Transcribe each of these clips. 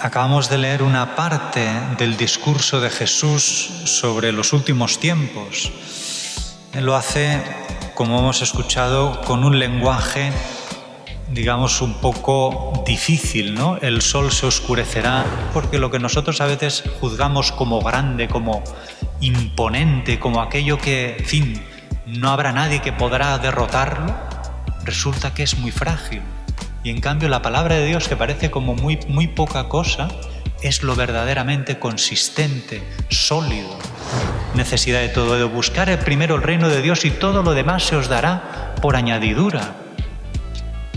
acabamos de leer una parte del discurso de Jesús sobre los últimos tiempos. Él lo hace, como hemos escuchado, con un lenguaje, digamos, un poco difícil, ¿no? El sol se oscurecerá, porque lo que nosotros a veces juzgamos como grande, como imponente, como aquello que, en fin, no habrá nadie que podrá derrotarlo, resulta que es muy frágil. Y en cambio la palabra de Dios, que parece como muy poca cosa, es lo verdaderamente consistente, sólido. Necesidad de todo, de buscar primero el reino de Dios y todo lo demás se os dará por añadidura.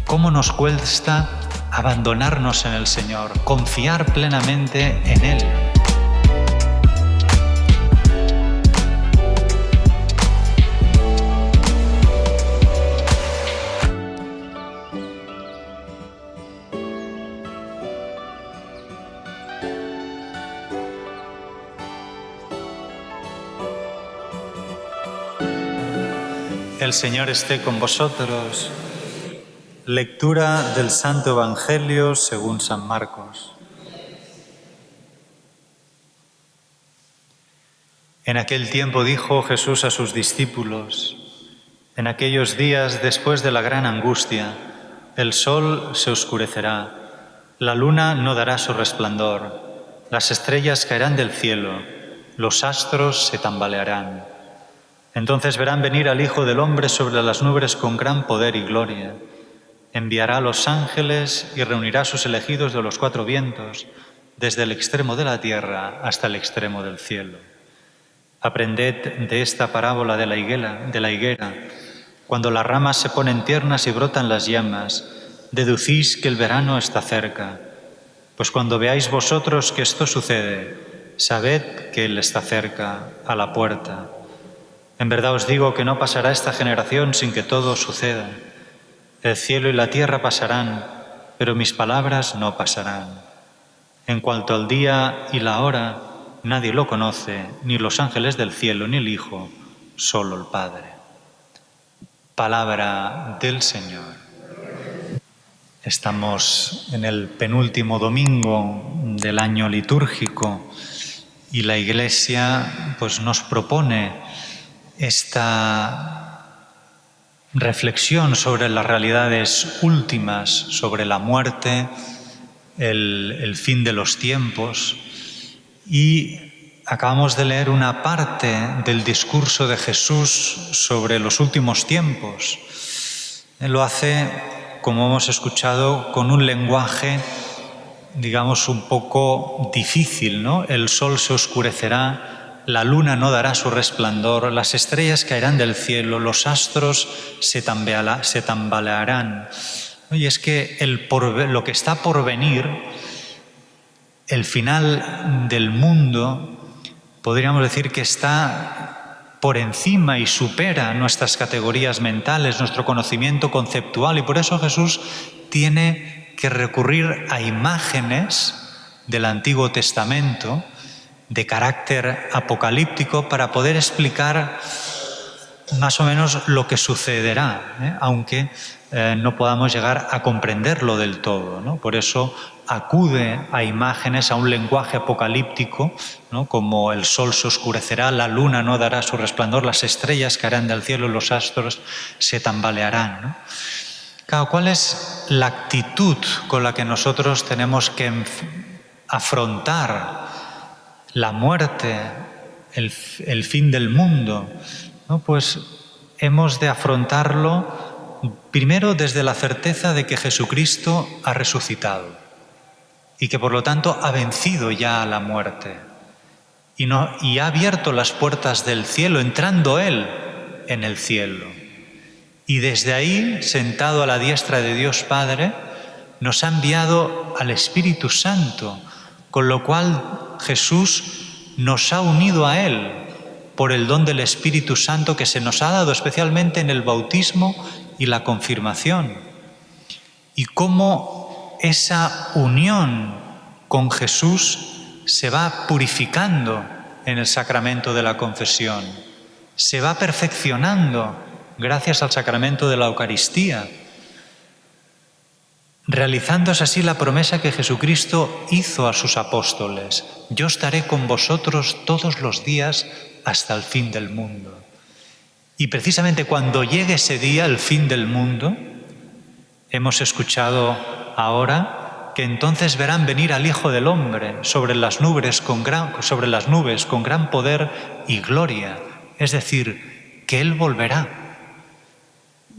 ¿Cómo nos cuesta abandonarnos en el Señor, confiar plenamente en Él? El Señor esté con vosotros. Lectura del Santo Evangelio según San Marcos. En aquel tiempo dijo Jesús a sus discípulos: en aquellos días, después de la gran angustia, el sol se oscurecerá, la luna no dará su resplandor, las estrellas caerán del cielo, los astros se tambalearán. Entonces verán venir al Hijo del Hombre sobre las nubes con gran poder y gloria. Enviará a los ángeles y reunirá a sus elegidos de los cuatro vientos, desde el extremo de la tierra hasta el extremo del cielo. Aprended de esta parábola de la higuera. Cuando las ramas se ponen tiernas y brotan las llamas, deducís que el verano está cerca. Pues cuando veáis vosotros que esto sucede, sabed que Él está cerca, a la puerta. En verdad os digo que no pasará esta generación sin que todo suceda. El cielo y la tierra pasarán, pero mis palabras no pasarán. En cuanto al día y la hora, nadie lo conoce, ni los ángeles del cielo, ni el Hijo, solo el Padre. Palabra del Señor. Estamos en el penúltimo domingo del año litúrgico y la Iglesia pues, nos propone esta reflexión sobre las realidades últimas, sobre la muerte, el fin de los tiempos. Y acabamos de leer una parte del discurso de Jesús sobre los últimos tiempos. Él lo hace, como hemos escuchado, con un lenguaje, digamos, un poco difícil, ¿no? El sol se oscurecerá, la luna no dará su resplandor, las estrellas caerán del cielo, los astros se tambalearán. Y es que lo que está por venir, el final del mundo, podríamos decir que está por encima y supera nuestras categorías mentales, nuestro conocimiento conceptual, y por eso Jesús tiene que recurrir a imágenes del Antiguo Testamento de carácter apocalíptico para poder explicar más o menos lo que sucederá, aunque no podamos llegar a comprenderlo del todo, ¿no? Por eso acude a imágenes, a un lenguaje apocalíptico, ¿no? Como el sol se oscurecerá, la luna no dará su resplandor, las estrellas caerán del cielo, los astros se tambalearán, ¿no? Claro, ¿cuál es la actitud con la que nosotros tenemos que afrontar la muerte, el fin del mundo? ¿No? Pues hemos de afrontarlo primero desde la certeza de que Jesucristo ha resucitado y que por lo tanto ha vencido ya a la muerte y ha abierto las puertas del cielo, entrando Él en el cielo. Y desde ahí, sentado a la diestra de Dios Padre, nos ha enviado al Espíritu Santo, con lo cual Jesús nos ha unido a Él por el don del Espíritu Santo que se nos ha dado especialmente en el bautismo y la confirmación. Y cómo esa unión con Jesús se va purificando en el sacramento de la confesión, se va perfeccionando gracias al sacramento de la Eucaristía. realizándose así la promesa que Jesucristo hizo a sus apóstoles: yo estaré con vosotros todos los días hasta el fin del mundo. Y precisamente cuando llegue ese día, el fin del mundo, hemos escuchado ahora que entonces verán venir al Hijo del Hombre sobre las nubes con gran poder y gloria. Es decir, que Él volverá.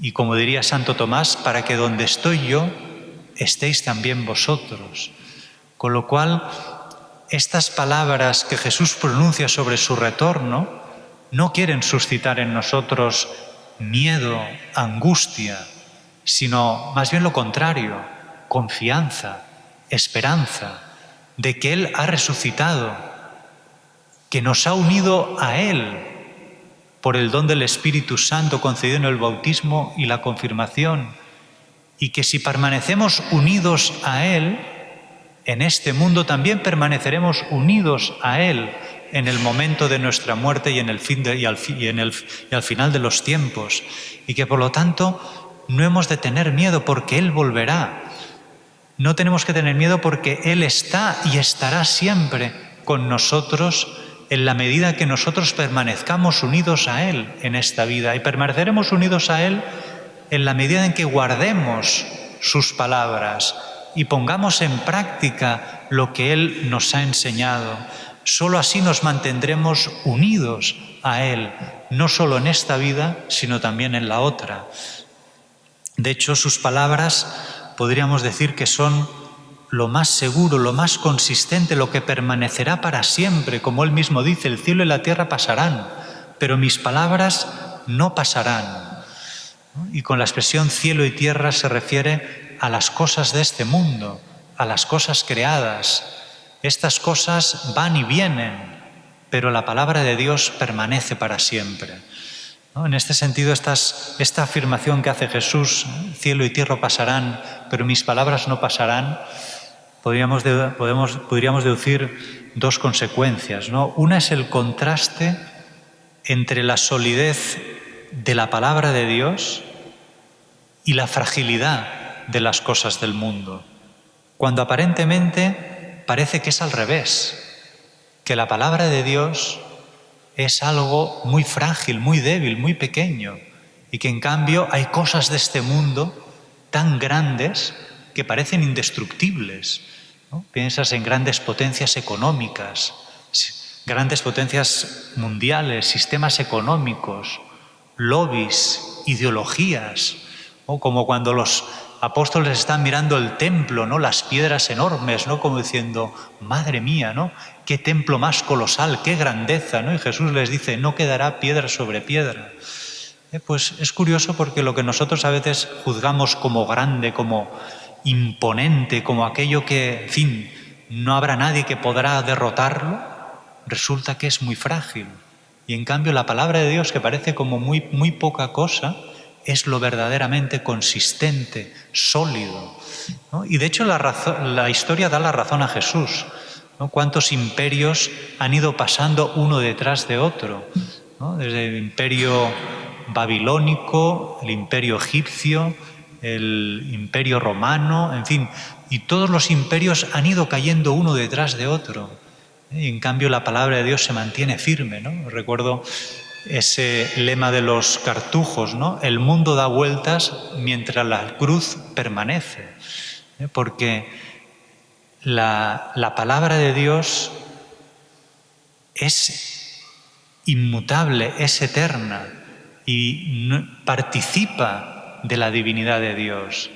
Y como diría Santo Tomás, para que donde estoy yo, estéis también vosotros. Con lo cual, estas palabras que Jesús pronuncia sobre su retorno no quieren suscitar en nosotros miedo, angustia, sino más bien lo contrario, confianza, esperanza, de que Él ha resucitado, que nos ha unido a Él por el don del Espíritu Santo concedido en el bautismo y la confirmación, y que si permanecemos unidos a Él, en este mundo también permaneceremos unidos a Él en el momento de nuestra muerte y al final de los tiempos, y que por lo tanto no hemos de tener miedo porque Él volverá. No tenemos que tener miedo porque Él está y estará siempre con nosotros en la medida que nosotros permanezcamos unidos a Él en esta vida, y permaneceremos unidos a Él en la medida en que guardemos sus palabras y pongamos en práctica lo que Él nos ha enseñado. Solo así nos mantendremos unidos a Él, no solo en esta vida, sino también en la otra. De hecho, sus palabras podríamos decir que son lo más seguro, lo más consistente, lo que permanecerá para siempre. Como Él mismo dice, el cielo y la tierra pasarán, pero mis palabras no pasarán. Y con la expresión cielo y tierra se refiere a las cosas de este mundo, a las cosas creadas. Estas cosas van y vienen, pero la palabra de Dios permanece para siempre. ¿No? En este sentido, esta afirmación que hace Jesús, cielo y tierra pasarán, pero mis palabras no pasarán, podríamos deducir dos consecuencias, ¿no? Una es el contraste entre la solidez de la palabra de Dios y la fragilidad de las cosas del mundo, cuando aparentemente parece que es al revés, que la palabra de Dios es algo muy frágil, muy débil, muy pequeño, y que en cambio hay cosas de este mundo tan grandes que parecen indestructibles, ¿no? Piensas en grandes potencias económicas, grandes potencias mundiales, sistemas económicos, lobbies, ideologías, ¿no? Como cuando los apóstoles están mirando el templo, ¿no? Las piedras enormes, ¿no? Como diciendo, madre mía, ¿no? Qué templo más colosal, qué grandeza, ¿no? Y Jesús les dice, no quedará piedra sobre piedra. Pues es curioso porque lo que nosotros a veces juzgamos como grande, como imponente, como aquello que, en fin, no habrá nadie que podrá derrotarlo, resulta que es muy frágil. Y en cambio la palabra de Dios, que parece como muy poca cosa, es lo verdaderamente consistente, sólido, ¿no? Y de hecho la historia da la razón a Jesús, ¿no? Cuántos imperios han ido pasando uno detrás de otro, ¿no? Desde el imperio babilónico, el imperio egipcio, el imperio romano, en fin, y todos los imperios han ido cayendo uno detrás de otro. Y en cambio la palabra de Dios se mantiene firme, ¿no? Recuerdo ese lema de los cartujos, ¿no? El mundo da vueltas mientras la cruz permanece, porque la palabra de Dios es inmutable, es eterna y participa de la divinidad de Dios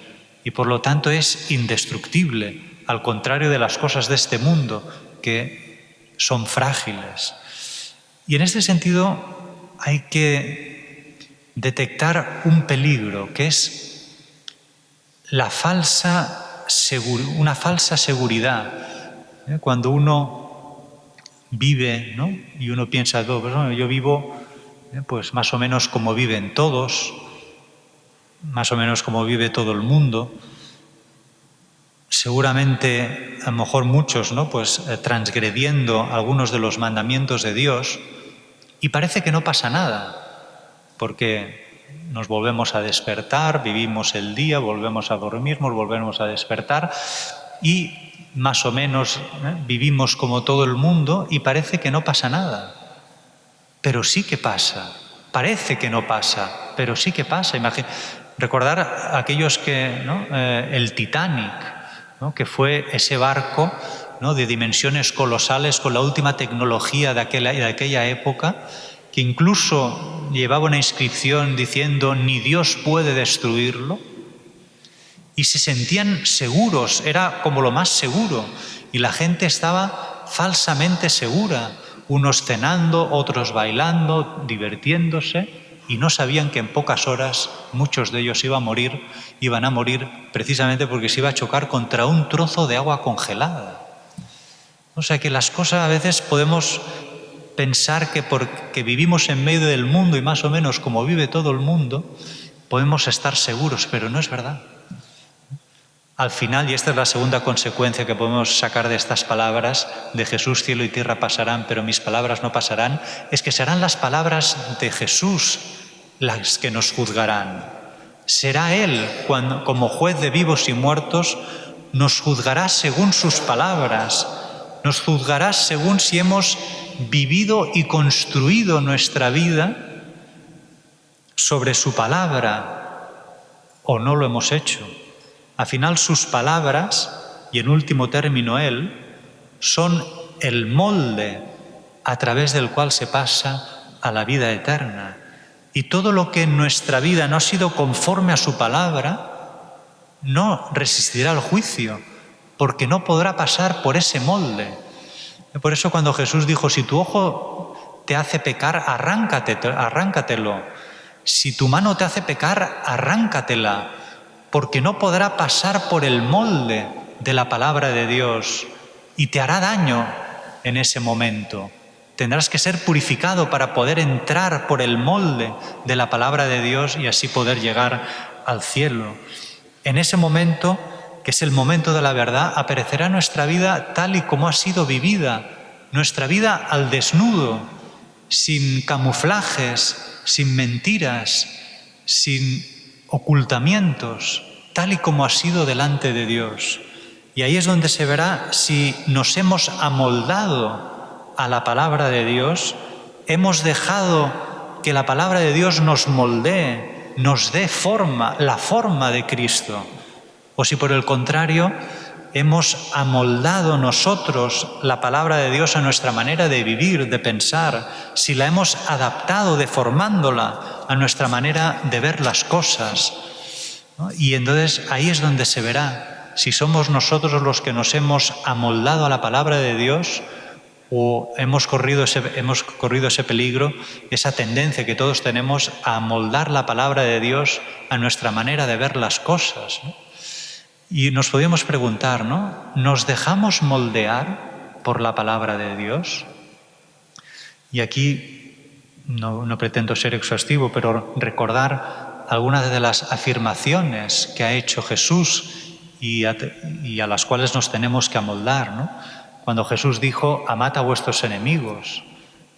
y por lo tanto es indestructible, al contrario de las cosas de este mundo que son frágiles. Y en este sentido hay que detectar un peligro, que es una falsa seguridad. Cuando uno vive, ¿no? Y uno piensa, bueno, yo vivo pues más o menos como viven todos, más o menos como vive todo el mundo. Seguramente, a lo mejor muchos, ¿no? Pues transgrediendo algunos de los mandamientos de Dios, y parece que no pasa nada, porque nos volvemos a despertar, vivimos el día, volvemos a dormir, nos volvemos a despertar y más o menos vivimos como todo el mundo y parece que no pasa nada. Pero sí que pasa. Parece que no pasa, pero sí que pasa. Recordar a aquellos que, ¿no? El Titanic, ¿no? Que fue ese barco, ¿no? De dimensiones colosales con la última tecnología de aquella época, que incluso llevaba una inscripción diciendo ni Dios puede destruirlo, y se sentían seguros, era como lo más seguro, y la gente estaba falsamente segura, unos cenando, otros bailando, divirtiéndose, y no sabían que en pocas horas muchos de ellos iban a morir precisamente porque se iba a chocar contra un trozo de agua congelada. O sea que las cosas a veces podemos pensar que porque vivimos en medio del mundo y más o menos como vive todo el mundo, podemos estar seguros, pero no es verdad. Al final, y esta es la segunda consecuencia que podemos sacar de estas palabras de Jesús, cielo y tierra pasarán, pero mis palabras no pasarán, es que serán las palabras de Jesús las que nos juzgarán. Será Él, como juez de vivos y muertos, nos juzgará según sus palabras, nos juzgará según si hemos vivido y construido nuestra vida sobre su palabra o no lo hemos hecho. Al final sus palabras, y en último término Él, son el molde a través del cual se pasa a la vida eterna. Y todo lo que en nuestra vida no ha sido conforme a su palabra, no resistirá el juicio, porque no podrá pasar por ese molde. Por eso cuando Jesús dijo, si tu ojo te hace pecar, arráncatelo. Si tu mano te hace pecar, arráncatela. Porque no podrá pasar por el molde de la palabra de Dios y te hará daño en ese momento. Tendrás que ser purificado para poder entrar por el molde de la palabra de Dios y así poder llegar al cielo. En ese momento, que es el momento de la verdad, aparecerá nuestra vida tal y como ha sido vivida, nuestra vida al desnudo, sin camuflajes, sin mentiras, sin ocultamientos, tal y como ha sido delante de Dios. Y ahí es donde se verá si nos hemos amoldado a la palabra de Dios, hemos dejado que la palabra de Dios nos moldee, nos dé forma, la forma de Cristo, o si por el contrario hemos amoldado nosotros la palabra de Dios a nuestra manera de vivir, de pensar, si la hemos adaptado, deformándola a nuestra manera de ver las cosas, ¿no? Y entonces ahí es donde se verá si somos nosotros los que nos hemos amoldado a la palabra de Dios o hemos corrido ese peligro, esa tendencia que todos tenemos a amoldar la palabra de Dios a nuestra manera de ver las cosas, ¿no? Y nos podíamos preguntar, ¿no? ¿Nos dejamos moldear por la palabra de Dios? Y aquí no pretendo ser exhaustivo, pero recordar algunas de las afirmaciones que ha hecho Jesús y a las cuales nos tenemos que amoldar, ¿no? Cuando Jesús dijo, amad a vuestros enemigos,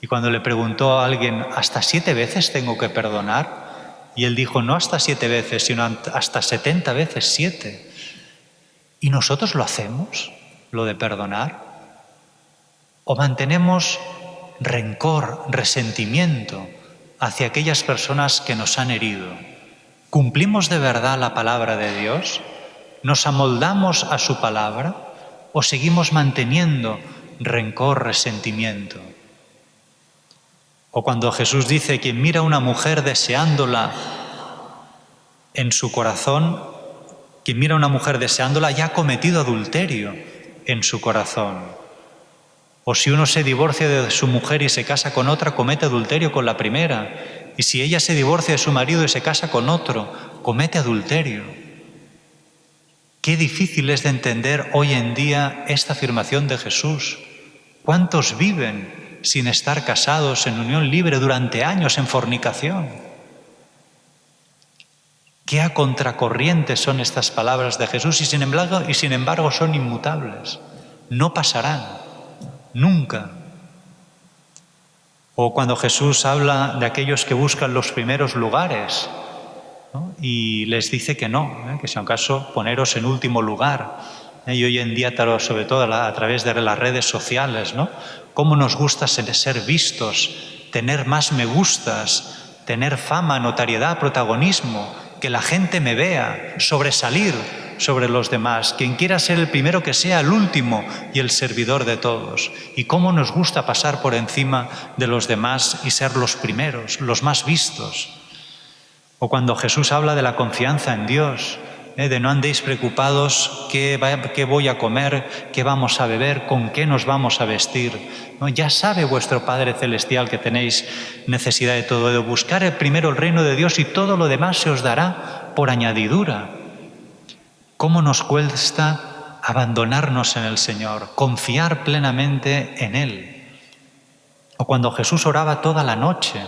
y cuando le preguntó a alguien, ¿hasta 7 veces tengo que perdonar? Y él dijo, no hasta 7 veces, sino hasta 70 veces 7. ¿Y nosotros lo hacemos, lo de perdonar? ¿O mantenemos rencor, resentimiento hacia aquellas personas que nos han herido? ¿Cumplimos de verdad la palabra de Dios? ¿Nos amoldamos a su palabra? ¿O seguimos manteniendo rencor, resentimiento? O cuando Jesús dice, quien mira a una mujer deseándola en su corazón, quien mira a una mujer deseándola ya ha cometido adulterio en su corazón. O si uno se divorcia de su mujer y se casa con otra, comete adulterio con la primera. Y si ella se divorcia de su marido y se casa con otro, comete adulterio. Qué difícil es de entender hoy en día esta afirmación de Jesús. ¿Cuántos viven sin estar casados en unión libre durante años en fornicación? Qué a contracorriente son estas palabras de Jesús y sin embargo son inmutables. No pasarán, nunca. O cuando Jesús habla de aquellos que buscan los primeros lugares ¿no? Y les dice que no, que si acaso poneros en último lugar. Y hoy en día, sobre todo a través de las redes sociales, ¿no? Cómo nos gusta ser vistos, tener más me gustas, tener fama, notariedad, protagonismo, que la gente me vea, sobresalir sobre los demás. Quien quiera ser el primero, que sea el último y el servidor de todos. Y cómo nos gusta pasar por encima de los demás y ser los primeros, los más vistos. O cuando Jesús habla de la confianza en Dios, de no andéis preocupados qué voy a comer, qué vamos a beber, con qué nos vamos a vestir. ¿No? Ya sabe vuestro Padre Celestial que tenéis necesidad de todo, de buscar primero el reino de Dios y todo lo demás se os dará por añadidura. ¿Cómo nos cuesta abandonarnos en el Señor, confiar plenamente en Él? O cuando Jesús oraba toda la noche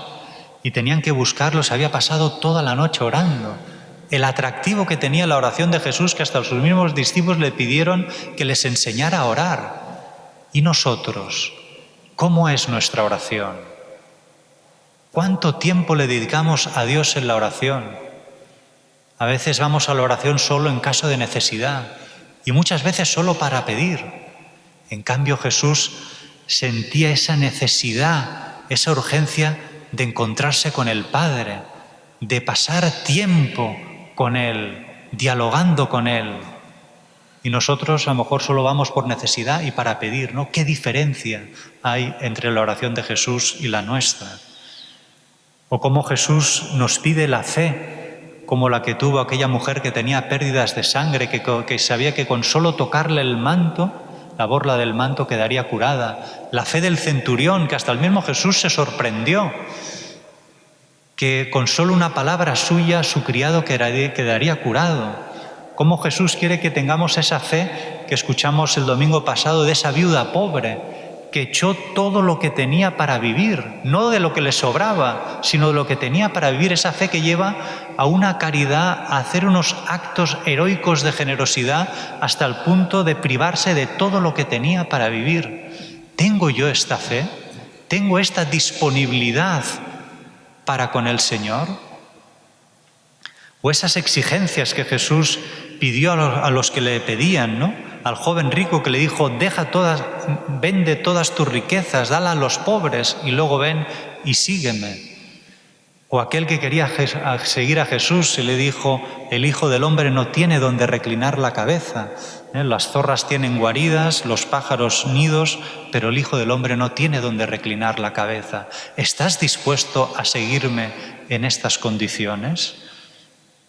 y tenían que buscarlo, se había pasado toda la noche orando. El atractivo que tenía la oración de Jesús, que hasta sus mismos discípulos le pidieron que les enseñara a orar. ¿Y nosotros? ¿Cómo es nuestra oración? ¿Cuánto tiempo le dedicamos a Dios en la oración? A veces vamos a la oración solo en caso de necesidad y muchas veces solo para pedir. En cambio, Jesús sentía esa necesidad, esa urgencia de encontrarse con el Padre, de pasar tiempo con Él, dialogando con Él. Y nosotros a lo mejor solo vamos por necesidad y para pedir, ¿no? ¿Qué diferencia hay entre la oración de Jesús y la nuestra? O cómo Jesús nos pide la fe, como la que tuvo aquella mujer que tenía pérdidas de sangre, que sabía que con solo tocarle el manto, la borla del manto, quedaría curada. La fe del centurión, que hasta el mismo Jesús se sorprendió, que con solo una palabra suya su criado quedaría curado. Cómo Jesús quiere que tengamos esa fe que escuchamos el domingo pasado de esa viuda pobre, que echó todo lo que tenía para vivir, no de lo que le sobraba, sino de lo que tenía para vivir, esa fe que lleva a una caridad, a hacer unos actos heroicos de generosidad hasta el punto de privarse de todo lo que tenía para vivir. ¿Tengo yo esta fe? ¿Tengo esta disponibilidad para con el Señor? O esas exigencias que Jesús pidió a los que le pedían, ¿no? Al joven rico que le dijo, vende todas tus riquezas, dala a los pobres y luego ven y sígueme. O aquel que quería seguir a Jesús y le dijo, el Hijo del Hombre no tiene donde reclinar la cabeza. Las zorras tienen guaridas, los pájaros nidos, pero el Hijo del Hombre no tiene donde reclinar la cabeza. ¿Estás dispuesto a seguirme en estas condiciones?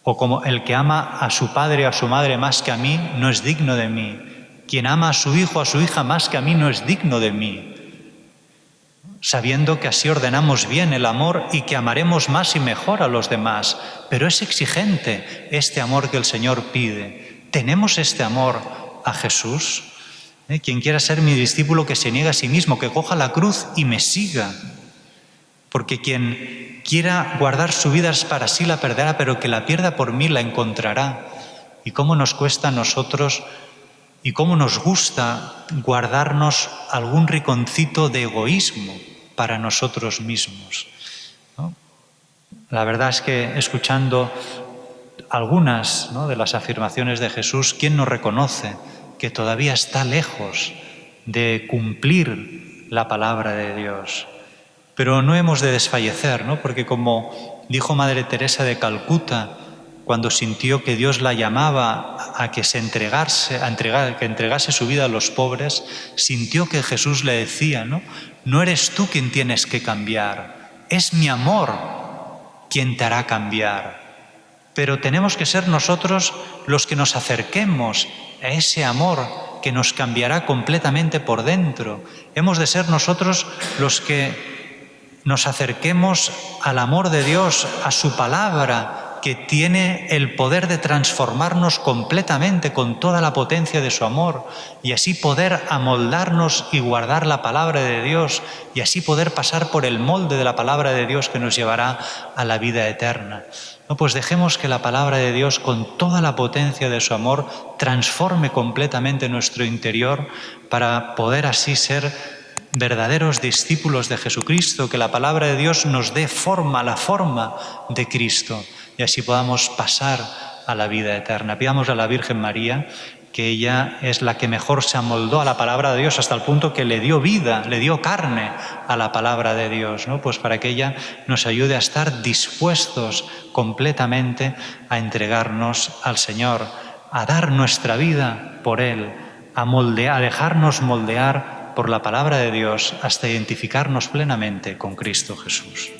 O como el que ama a su padre o a su madre más que a mí, no es digno de mí. Quien ama a su hijo o a su hija más que a mí, no es digno de mí. Sabiendo que así ordenamos bien el amor y que amaremos más y mejor a los demás. Pero es exigente este amor que el Señor pide. ¿Tenemos este amor a Jesús? Quien quiera ser mi discípulo, que se niegue a sí mismo, que coja la cruz y me siga. Porque quien quiera guardar su vida para sí la perderá, pero que la pierda por mí la encontrará. ¿Y cómo nos cuesta a nosotros y cómo nos gusta guardarnos algún rinconcito de egoísmo para nosotros mismos, ¿no? La verdad es que escuchando algunas, ¿no?, de las afirmaciones de Jesús, ¿quién no reconoce que todavía está lejos de cumplir la palabra de Dios? Pero no hemos de desfallecer, ¿no? Porque como dijo Madre Teresa de Calcuta, cuando sintió que Dios la llamaba a que que entregase su vida a los pobres, sintió que Jesús le decía, ¿no? No eres tú quien tienes que cambiar, es mi amor quien te hará cambiar. Pero tenemos que ser nosotros los que nos acerquemos a ese amor que nos cambiará completamente por dentro. Hemos de ser nosotros los que nos acerquemos al amor de Dios, a su palabra, que tiene el poder de transformarnos completamente con toda la potencia de su amor, y así poder amoldarnos y guardar la palabra de Dios, y así poder pasar por el molde de la palabra de Dios que nos llevará a la vida eterna. No, pues dejemos que la palabra de Dios, con toda la potencia de su amor, transforme completamente nuestro interior para poder así ser verdaderos discípulos de Jesucristo, que la palabra de Dios nos dé forma, la forma de Cristo, y así podamos pasar a la vida eterna. Pidamos a la Virgen María, que ella es la que mejor se amoldó a la palabra de Dios hasta el punto que le dio vida, le dio carne a la palabra de Dios, ¿no? Pues para que ella nos ayude a estar dispuestos completamente a entregarnos al Señor, a dar nuestra vida por Él, a dejarnos moldear por la palabra de Dios hasta identificarnos plenamente con Cristo Jesús.